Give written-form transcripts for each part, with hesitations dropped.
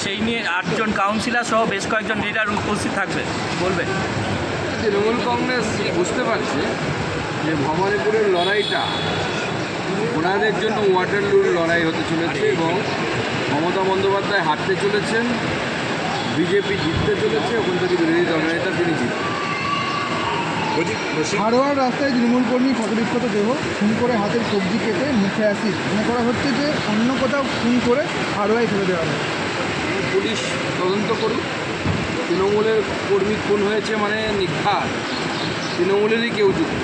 সেই নিয়ে 8 জন কাউন্সিলর সহ বেশ কয়েকজন লিডার উপস্থিত থাকবে, বলবে। তৃণমূল কংগ্রেস বুঝতে পারছে যে ভবানীপুরের লড়াইটা ওনাদের জন্য ওয়াটারলুর লড়াই হতে চলেছে এবং মমতা বন্দ্যোপাধ্যায় হারতে চলেছেন, বিজেপি জিততে চলেছে, ওখান থেকে বিরোধী দলনেতা তিনি জিতবেন। হারোয়ার রাস্তায় তৃণমূল কর্মী ক্ষতবিক্ষত দেহ খুন করে হাতের সবজি কেটে মুখে অ্যাসিড, মনে করা হচ্ছে যে অন্য কোথাও খুন করে হারোয়ায় ফেলে দেওয়া হয়। পুলিশ তদন্ত করুক। তৃণমূলের কর্মী খুন হয়েছে মানে নির্ঘাত তৃণমূলেরই কেউ যুক্ত।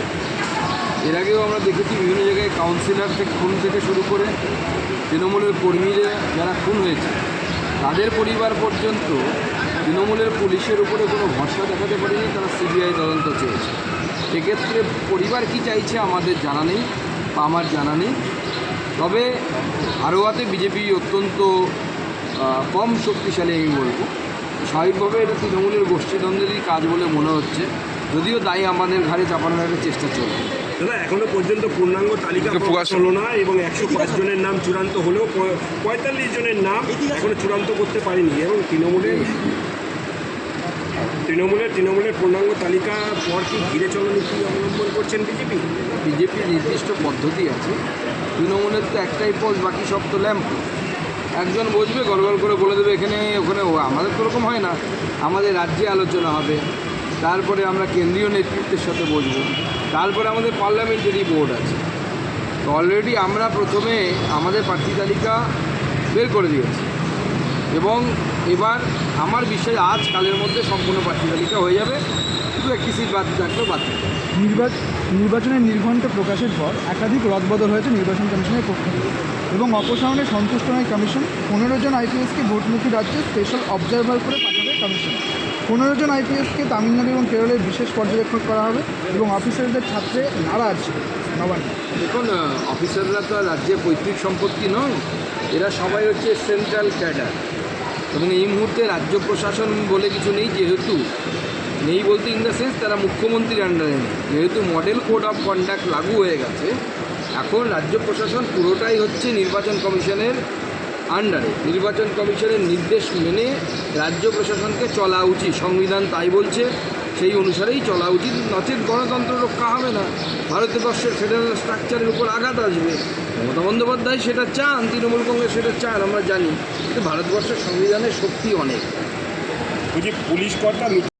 এর আগেও আমরা দেখেছি বিভিন্ন জায়গায় কাউন্সিলর থেকে খুন থেকে শুরু করে তৃণমূলের কর্মীরা যারা খুন হয়েছে তাদের পরিবার পর্যন্ত তৃণমূলের পুলিশের উপরে কোনো ভরসা দেখাতে পারেনি, তারা সিবিআই তদন্ত চেয়েছে। সেক্ষেত্রে পরিবার কি চাইছে আমাদের জানা নেই বা আমার জানা নেই। তবে হারোয়াতে বিজেপি অত্যন্ত কম শক্তিশালী আমি বলবো। স্বাভাবিকভাবে এটা তৃণমূলের গোষ্ঠীদ্বন্দ্বেরই কাজ বলে মনে হচ্ছে, যদিও দায়ী আমাদের ঘাড়ে চাপানোর একটা চেষ্টা চলছে। দাদা, এখনো পর্যন্ত পূর্ণাঙ্গ তালিকা প্রকাশ হলো না এবং 105 জনের নাম চূড়ান্ত হলেও 45 জনের নাম এখনো চূড়ান্ত করতে পারেনি এবং তৃণমূলের পূর্ণাঙ্গ তালিকা পর কি ঘিরে চলনীতি অবলম্বন করছেন বিজেপির নির্দিষ্ট পদ্ধতি আছে। তৃণমূলের তো একটাই পথ, বাকি সব তো ল্যাম্প। একজন বসবে গড় করে বলে দেবে এখানে ওখানে। আমাদের তো ওরকম হয় না। আমাদের রাজ্যে আলোচনা হবে, তারপরে আমরা কেন্দ্রীয় নেতৃত্বের সাথে বসবো, তারপরে আমাদের পার্লামেন্টারি বোর্ড আছে। তো অলরেডি আমরা প্রথমে আমাদের প্রার্থী তালিকা বের করে দিয়েছি এবং এবার আমার বিশ্বাস আজ কালের মধ্যে সম্পূর্ণ প্রার্থী তালিকা হয়ে যাবে। শুধু একটি সিট বাদ থাকলেও বাদ থাকবে। নির্বাচনের নির্ঘণ্ট প্রকাশের পর একাধিক রদবদল হয়েছে নির্বাচন কমিশনের পক্ষ থেকে এবং অপসারণে সন্তুষ্ট নয় কমিশন। 15 জন আইপিএসকে ভোটমুখী রাজ্যে স্পেশাল অবজারভার করে পাঠাবে কমিশন। 15 জন আইপিএসকে তামিলনাড়ু এবং কেরলের বিশেষ পর্যবেক্ষক করা হবে এবং অফিসারদের ছাত্রে নারাজ নবান্ন। দেখুন, অফিসাররা তো আর রাজ্যের পৈতৃক সম্পত্তি নয়, এরা সবাই হচ্ছে সেন্ট্রাল ক্যাডার এবং এই মুহূর্তে রাজ্য প্রশাসন বলে কিছু নেই। যেহেতু নেই বলতে ইন দ্য সেন্স তারা মুখ্যমন্ত্রীর আন্ডারে নেই, যেহেতু মডেল কোড অফ কন্ডাক্ট লাগু হয়ে গেছে, এখন রাজ্য প্রশাসন পুরোটাই হচ্ছে নির্বাচন কমিশনের আন্ডারে। নির্বাচন কমিশনের নির্দেশ মেনে রাজ্য প্রশাসনকে চলা উচিত, সংবিধান তাই বলছে, সেই অনুসারেই চলা উচিত। নচেত গণতন্ত্র রক্ষা হবে না, ভারতবর্ষের ফেডারেল স্ট্রাকচারের উপর আঘাত আসবে। মমতা বন্দ্যোপাধ্যায় সেটা চান, তৃণমূল কংগ্রেস সেটা চান, আমরা জানি। কিন্তু ভারতবর্ষের সংবিধানের শক্তি অনেক। পুলিশ কর্তা